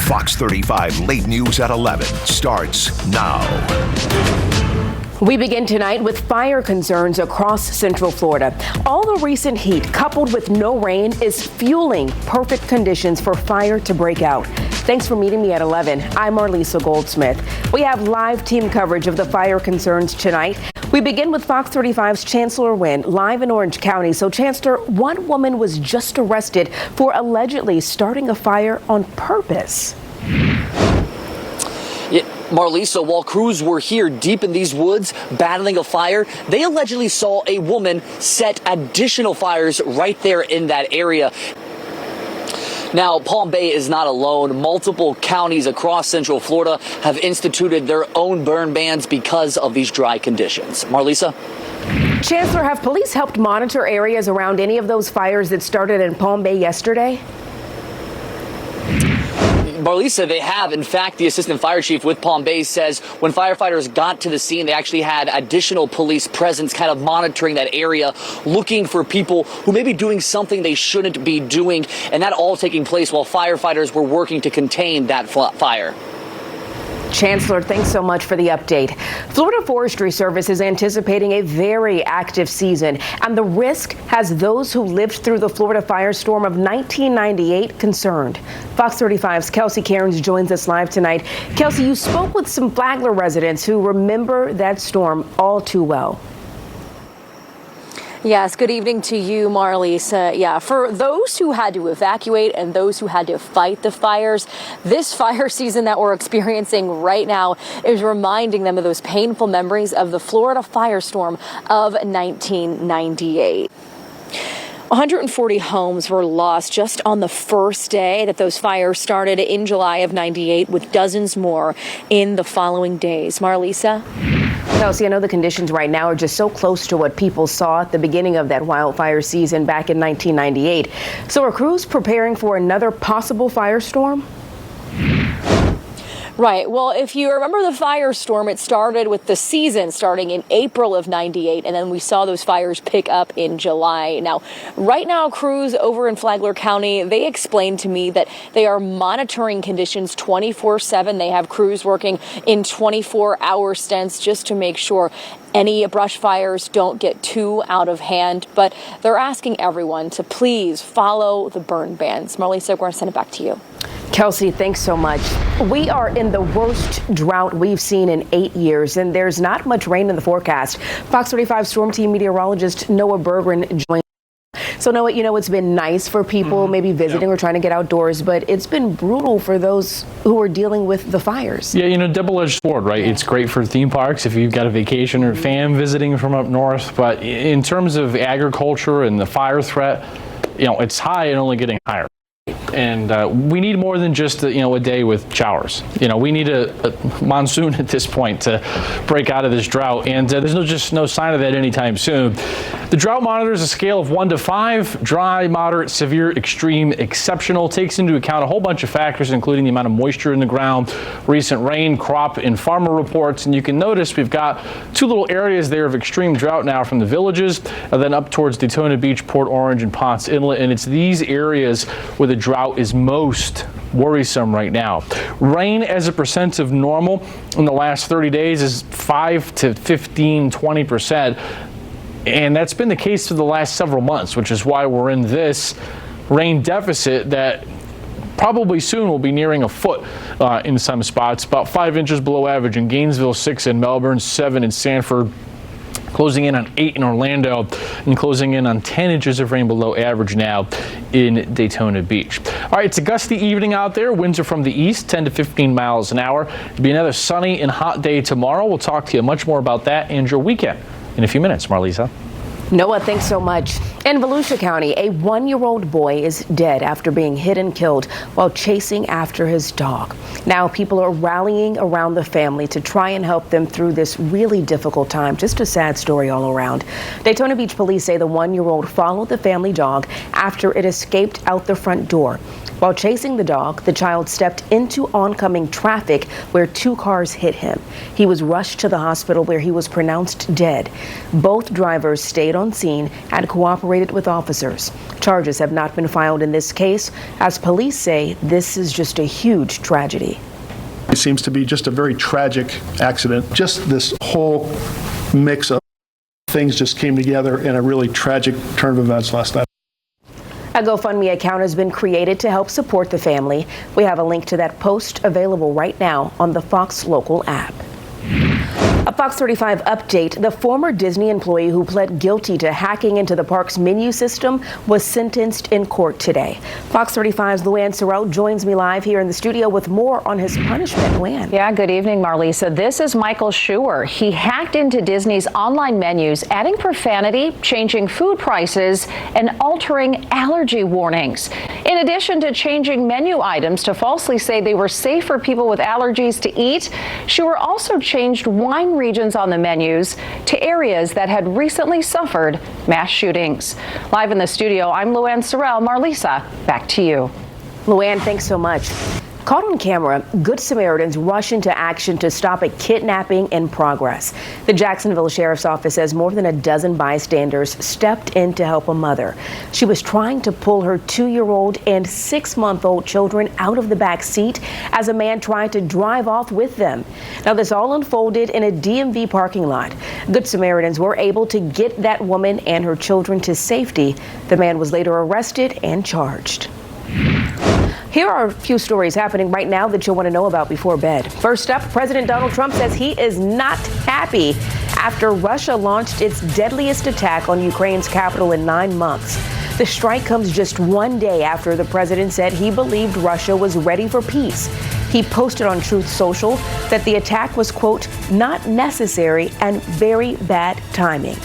Fox 35 Late News at 11 starts now. We begin tonight with fire concerns across Central Florida. All the recent heat coupled with no rain is fueling perfect conditions for fire to break out. Thanks for meeting me at 11. I'm Marlisa Goldsmith. We have live team coverage of the fire concerns tonight. We begin with Fox 35's Chancellor Wynn live in Orange County. So, Chancellor, one woman was just arrested for allegedly starting a fire on purpose. Marlisa, while crews were here deep in these woods battling a fire, they allegedly saw a woman set additional fires right there in that area. Now, Palm Bay is not alone. Multiple counties across Central Florida have instituted their own burn bans because of these dry conditions. Marlisa? Chancellor, have police helped monitor areas around any of those fires that started in Palm Bay yesterday? Marlisa, they have. In fact, the assistant fire chief with Palm Bay says when firefighters got to the scene, they actually had additional police presence kind of monitoring that area, looking for people who may be doing something they shouldn't be doing, and that all taking place while firefighters were working to contain that fire. Chancellor, thanks so much for the update. Florida Forestry Service is anticipating a very active season, and the risk has those who lived through the Florida firestorm of 1998 concerned. Fox 35's Kelsey Cairns joins us live tonight. Kelsey, you spoke with some Flagler residents who remember that storm all too well. Yes, good evening to you, Marlisa. Yeah, for those who had to evacuate and those who had to fight the fires, this fire season that we're experiencing right now is reminding them of those painful memories of the Florida firestorm of 1998. 140 homes were lost just on the first day that those fires started in July of 98, with dozens more in the following days. Marlisa? Kelsey, I know the conditions right now are just so close to what people saw at the beginning of that wildfire season back in 1998. So are crews preparing for another possible firestorm? Right. Well, if you remember the firestorm, it started with the season starting in April of 98, and then we saw those fires pick up in July. Now, right now, crews over in Flagler County, they explained to me that they are monitoring conditions 24/7. They have crews working in 24-hour stints just to make sure any brush fires don't get too out of hand. But they're asking everyone to please follow the burn bans. Marlisa, we're going to send it back to you. Kelsey, thanks so much. We are in the worst drought we've seen in 8 years, and there's not much rain in the forecast. Fox 35 Storm Team meteorologist Noah Berggren joined. So, Noah, you know, it's been nice for people maybe visiting or trying to get outdoors, but it's been brutal for those who are dealing with the fires. Yeah, you know, double-edged sword, right? It's great for theme parks if you've got a vacation or fan visiting from up north, but in terms of agriculture and the fire threat, you know, it's high and only getting higher. And we need more than just a day with showers. You know, we need a monsoon at this point to break out of this drought, and there's no sign of that anytime soon. The drought monitor is a scale of 1 to 5, dry, moderate, severe, extreme, exceptional. Takes into account a whole bunch of factors, including the amount of moisture in the ground, recent rain, crop, and farmer reports. And you can notice we've got two little areas there of extreme drought now from the villages, and then up towards Daytona Beach, Port Orange, and Ponce Inlet. And it's these areas where the drought is most worrisome right now. Rain as a percent of normal in the last 30 days is 5 to 15, 20%. And that's been the case for the last several months, which is why we're in this rain deficit that probably soon will be nearing a foot in some spots. About 5 inches below average in Gainesville, 6 in Melbourne, 7 in Sanford, closing in on 8 in Orlando, and closing in on 10 inches of rain below average now in Daytona Beach. All right, it's a gusty evening out there. Winds are from the east, 10 to 15 miles an hour. It'll be another sunny and hot day tomorrow. We'll talk to you much more about that and your weekend in a few minutes. Marlisa. Noah, thanks so much. In Volusia County, a 1-year-old boy is dead after being hit and killed while chasing after his dog. Now people are rallying around the family to try and help them through this really difficult time. Just a sad story all around. Daytona Beach police say the 1-year-old followed the family dog after it escaped out the front door. While chasing the dog, the child stepped into oncoming traffic where 2 cars hit him. He was rushed to the hospital where he was pronounced dead. Both drivers stayed on scene and cooperated with officers. Charges have not been filed in this case, as police say this is just a huge tragedy. It seems to be just a very tragic accident. Just this whole mix of things just came together in a really tragic turn of events last night. A GoFundMe account has been created to help support the family. We have a link to that post available right now on the Fox Local app. A Fox 35 update. The former Disney employee who pled guilty to hacking into the park's menu system was sentenced in court today. Fox 35's Luann Sorrell joins me live here in the studio with more on his punishment. Luann. Yeah, good evening, Marlisa. This is Michael Schuer. He hacked into Disney's online menus, adding profanity, changing food prices, and altering allergy warnings. In addition to changing menu items to falsely say they were safe for people with allergies to eat, Schuer also changed wine regions on the menus to areas that had recently suffered mass shootings. Live in the studio, I'm Luann Sorrell. Marlisa, back to you. Luann, thanks so much. Caught on camera, Good Samaritans rush into action to stop a kidnapping in progress. The Jacksonville Sheriff's Office says more than a dozen bystanders stepped in to help a mother. She was trying to pull her 2-year-old and 6-month-old children out of the back seat as a man tried to drive off with them. Now, this all unfolded in a DMV parking lot. Good Samaritans were able to get that woman and her children to safety. The man was later arrested and charged. Here are a few stories happening right now that you'll want to know about before bed. First up, President Donald Trump says he is not happy after Russia launched its deadliest attack on Ukraine's capital in 9 months. The strike comes just 1 day after the president said he believed Russia was ready for peace. He posted on Truth Social that the attack was, quote, not necessary and very bad timing.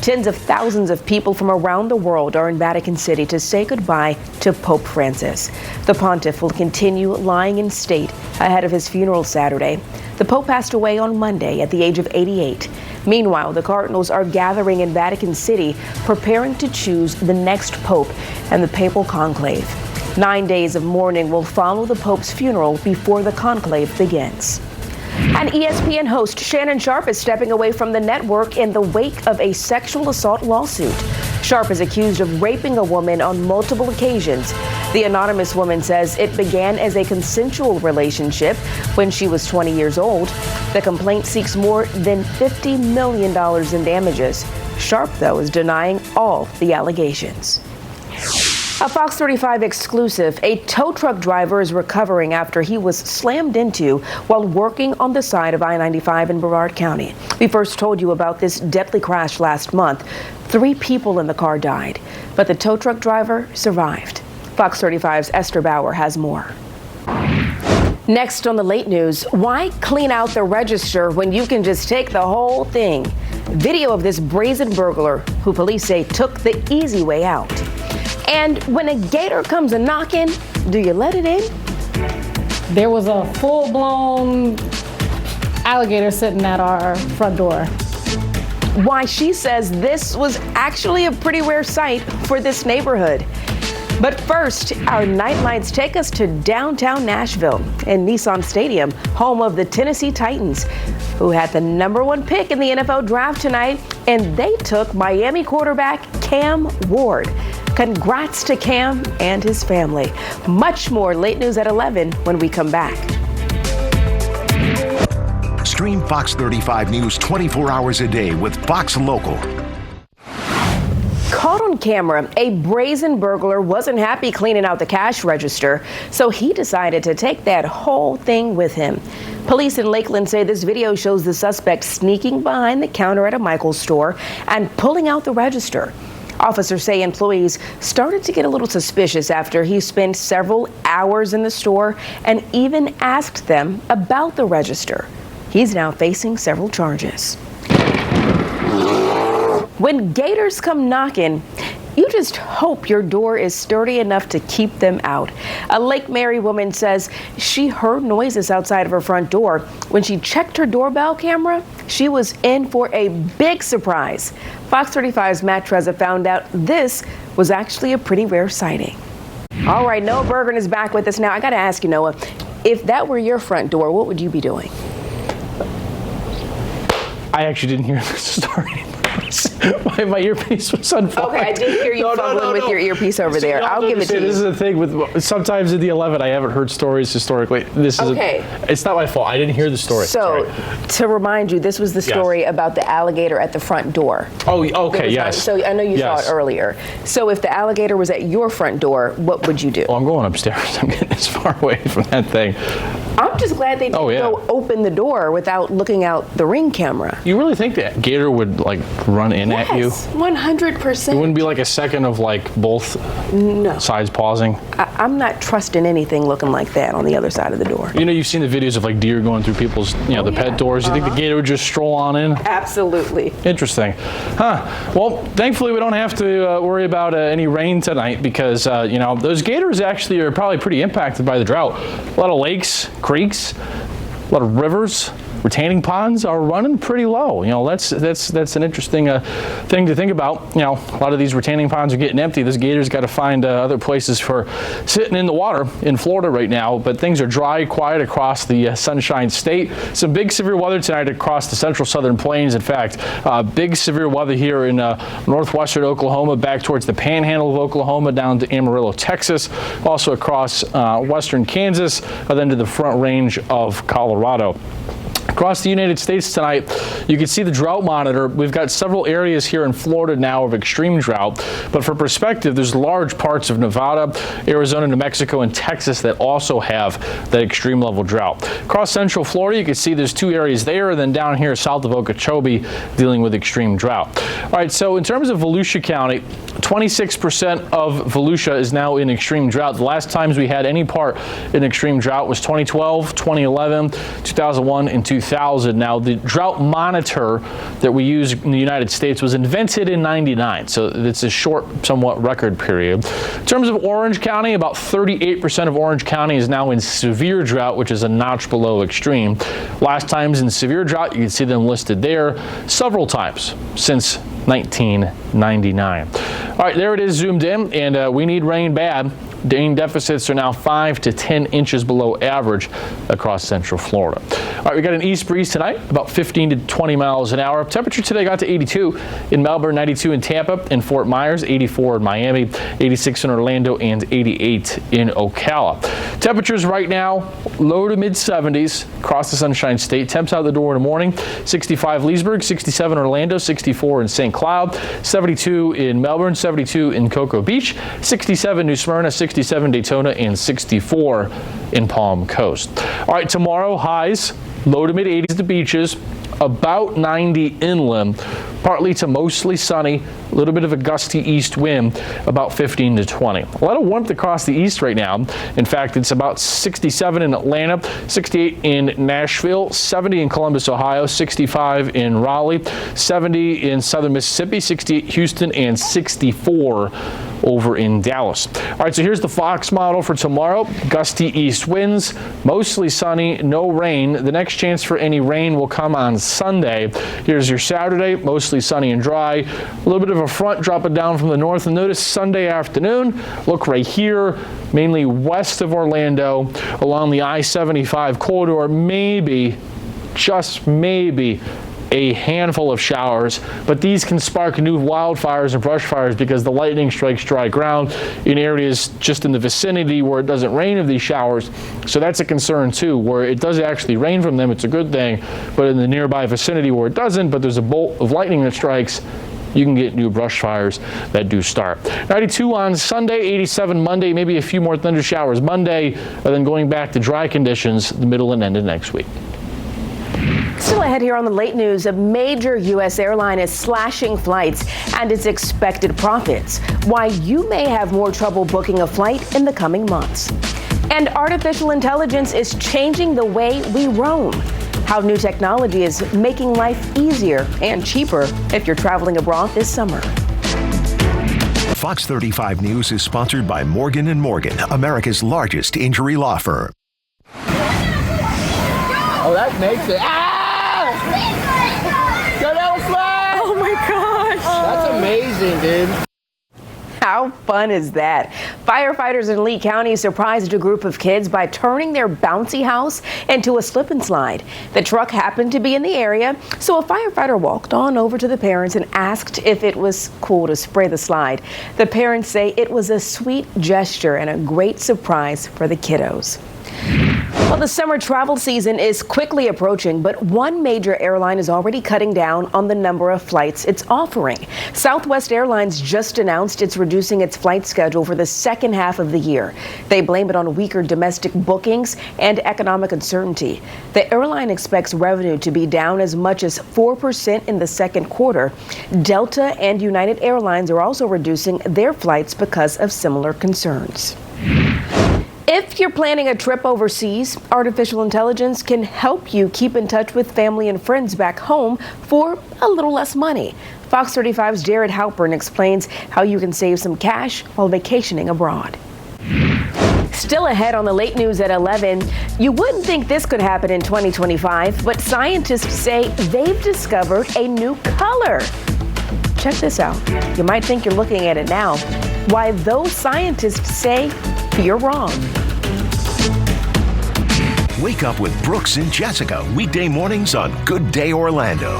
Tens of thousands of people from around the world are in Vatican City to say goodbye to Pope Francis. The pontiff will continue lying in state ahead of his funeral Saturday. The Pope passed away on Monday at the age of 88. Meanwhile, the cardinals are gathering in Vatican City, preparing to choose the next pope and the papal conclave. 9 days of mourning will follow the Pope's funeral before the conclave begins. And ESPN host Shannon Sharpe is stepping away from the network in the wake of a sexual assault lawsuit. Sharpe is accused of raping a woman on multiple occasions. The anonymous woman says it began as a consensual relationship when she was 20 years old. The complaint seeks more than $50 million in damages. Sharpe, though, is denying all the allegations. A Fox 35 exclusive. A tow truck driver is recovering after he was slammed into while working on the side of I-95 in Brevard County. We first told you about this deadly crash last month. 3 people in the car died, but the tow truck driver survived. Fox 35's Esther Bauer has more. Next on the late news, why clean out the register when you can just take the whole thing? Video of this brazen burglar who police say took the easy way out. And when a gator comes a-knocking, do you let it in? There was a full-blown alligator sitting at our front door. Why she says this was actually a pretty rare sight for this neighborhood. But first, our nightlights take us to downtown Nashville and Nissan Stadium, home of the Tennessee Titans, who had the #1 pick in the NFL draft tonight, and they took Miami quarterback Cam Ward. Congrats to Cam and his family. Much more late news at 11 when we come back. Stream Fox 35 News 24 hours a day with Fox Local. Caught on camera, a brazen burglar wasn't happy cleaning out the cash register, so he decided to take that whole thing with him. Police in Lakeland say this video shows the suspect sneaking behind the counter at a Michaels store and pulling out the register. Officers say employees started to get a little suspicious after he spent several hours in the store and even asked them about the register. He's now facing several charges. When gators come knocking, you just hope your door is sturdy enough to keep them out. A Lake Mary woman says she heard noises outside of her front door. When she checked her doorbell camera, she was in for a big surprise. Fox 35's Matt Trezza found out this was actually a pretty rare sighting. All right, Noah Bergen is back with us now. I got to ask you, Noah, if that were your front door, what would you be doing? I actually didn't hear the story. My earpiece was unplugged. Okay, I did hear you fumbling with your earpiece over there. I'll give it to you. This is the thing with sometimes in the 11, I haven't heard stories historically. This is it's not my fault. I didn't hear the story. So, to remind you, this was the story about the alligator at the front door. Oh, okay, yes. So I know you saw it earlier. So if the alligator was at your front door, what would you do? Well, I'm going upstairs. I'm getting as far away from that thing. I'm just glad they didn't go open the door without looking out the Ring camera. You really think that gator would like run in at you? 100%. It wouldn't be like a second of like both sides pausing? I'm not trusting anything looking like that on the other side of the door. You know, you've seen the videos of like deer going through people's, the pet doors. You think the gator would just stroll on in? Absolutely. Interesting. Well, thankfully we don't have to worry about any rain tonight because, those gators actually are probably pretty impacted by the drought. A lot of lakes, creeks, a lot of rivers, retaining ponds are running pretty low. That's an interesting thing to think about. A lot of these retaining ponds are getting empty. This gator's got to find other places for sitting in the water in Florida right now, but things are dry, quiet across the Sunshine State. Some big severe weather tonight across the central southern plains. In fact, big severe weather here in northwestern Oklahoma, back towards the panhandle of Oklahoma, down to Amarillo, Texas, also across western Kansas, then to the front range of Colorado. Across the United States tonight, you can see the drought monitor. We've got several areas here in Florida now of extreme drought, but for perspective, there's large parts of Nevada, Arizona, New Mexico, and Texas that also have that extreme level drought. Across central Florida, you can see there's two areas there, and then down here south of Okeechobee dealing with extreme drought. All right, so in terms of Volusia County, 26% of Volusia is now in extreme drought. The last times we had any part in extreme drought was 2012, 2011, 2001, and 2000. Now, the drought monitor that we use in the United States was invented in '99, so it's a short, somewhat record period. In terms of Orange County, about 38% of Orange County is now in severe drought, which is a notch below extreme. Last times in severe drought, you can see them listed there several times since 1999. All right, there it is zoomed in, and we need rain bad. Rain deficits are now 5 to 10 inches below average across central Florida. All right, we got an east breeze tonight, about 15 to 20 miles an hour. Temperature today got to 82 in Melbourne, 92 in Tampa, in Fort Myers, 84 in Miami, 86 in Orlando, and 88 in Ocala. Temperatures right now, low to mid 70s across the Sunshine State. Temps out the door in the morning, 65 Leesburg, 67 Orlando, 64 in St. Cloud, 72 in Melbourne, 72 in Cocoa Beach, 67 New Smyrna, 67 Daytona, and 64 in Palm Coast. All right, tomorrow highs, low to mid 80s at the beaches, about 90 inland, partly to mostly sunny, a little bit of a gusty east wind, about 15 to 20. A lot of warmth across the east right now. In fact, it's about 67 in Atlanta, 68 in Nashville, 70 in Columbus, Ohio, 65 in Raleigh, 70 in southern Mississippi, 68 Houston, and 64 over in Dallas. All right, so here's the Fox model for tomorrow. Gusty east winds, mostly sunny, no rain. The next chance for any rain will come on Sunday. Here's your Saturday, mostly sunny and dry. A little bit of a front dropping down from the north. And notice Sunday afternoon, look right here, mainly west of Orlando, along the I-75 corridor, maybe, just maybe, a handful of showers, but these can spark new wildfires and brush fires because the lightning strikes dry ground in areas just in the vicinity where it doesn't rain of these showers. So that's a concern too. Where it does actually rain from them, it's a good thing, but in the nearby vicinity where it doesn't, but there's a bolt of lightning that strikes, you can get new brush fires that do start. 92 on Sunday, 87 Monday, maybe a few more thunder showers Monday, and then going back to dry conditions the middle and end of next week. Still ahead here on the late news, a major U.S. airline is slashing flights and its expected profits. Why you may have more trouble booking a flight in the coming months. And artificial intelligence is changing the way we roam. How new technology is making life easier and cheaper if you're traveling abroad this summer. Fox 35 News is sponsored by Morgan & Morgan, America's largest injury law firm. Oh, that makes it. Go down flat! Oh my gosh! That's amazing, dude. How fun is that? Firefighters in Lee County surprised a group of kids by turning their bouncy house into a slip and slide. The truck happened to be in the area, so a firefighter walked on over to the parents and asked if it was cool to spray the slide. The parents say it was a sweet gesture and a great surprise for the kiddos. Well, the summer travel season is quickly approaching, but one major airline is already cutting down on the number of flights it's offering. Southwest Airlines just announced it's reducing its flight schedule for the second half of the year. They blame it on weaker domestic bookings and economic uncertainty. The airline expects revenue to be down as much as 4% in the second quarter. Delta and United Airlines are also reducing their flights because of similar concerns. If you're planning a trip overseas, artificial intelligence can help you keep in touch with family and friends back home for a little less money. Fox 35's Jared Halpern explains how you can save some cash while vacationing abroad. Still ahead on the late news at 11, you wouldn't think this could happen in 2025, but scientists say they've discovered a new color. Check this out. You might think you're looking at it now. Why those scientists say you're wrong. Wake up with Brooks and Jessica weekday mornings on Good Day Orlando.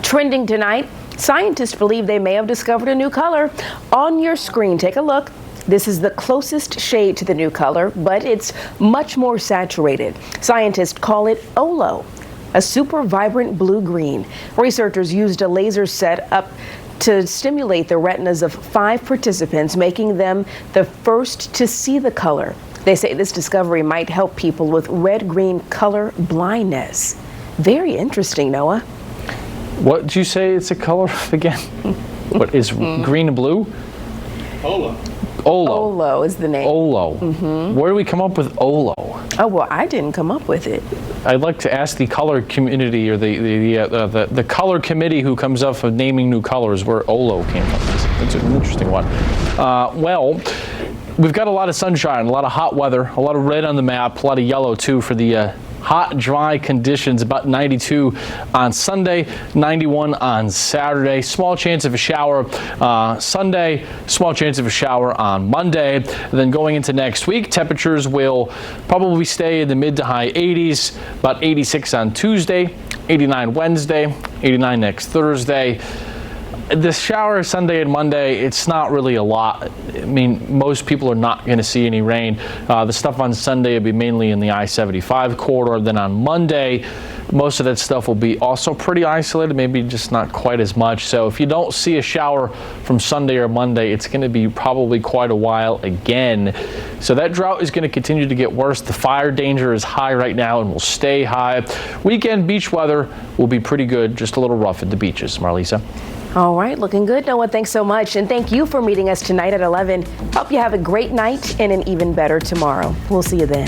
Trending tonight, scientists believe they may have discovered a new color. On your screen, take a look. This is the closest shade to the new color, but it's much more saturated. Scientists call it Olo, a super vibrant blue-green. Researchers used a laser set up to stimulate the retinas of 5 participants, making them the first to see the color. They say this discovery might help people with red-green color blindness. Very interesting, Noah. What did you say it's a color again? What is green and blue? Olo. Olo is the name. Olo. Where do we come up with Olo? Oh, well, I didn't come up with it. I'd like to ask the color community or the color committee who comes up with naming new colors where Olo came from. It's an interesting one. Well, we've got a lot of sunshine, a lot of hot weather, a lot of red on the map, a lot of yellow too for the hot, dry conditions. About 92 on Sunday, 91 on Saturday. Small chance of a shower Sunday, small chance of a shower on Monday. And then going into next week, temperatures will probably stay in the mid to high 80s, about 86 on Tuesday, 89 Wednesday, 89 next Thursday. The shower Sunday and Monday, it's not really a lot. I mean, most people are not going to see any rain. The stuff on Sunday will be mainly in the I-75 corridor. Then on Monday, most of that stuff will be also pretty isolated, maybe just not quite as much. So if you don't see a shower from Sunday or Monday, it's going to be probably quite a while again. So that drought is going to continue to get worse. The fire danger is high right now and will stay high. Weekend beach weather will be pretty good, just a little rough at the beaches. Marlisa. All right, looking good, Noah. Thanks so much. And thank you for meeting us tonight at 11. Hope you have a great night and an even better tomorrow. We'll see you then.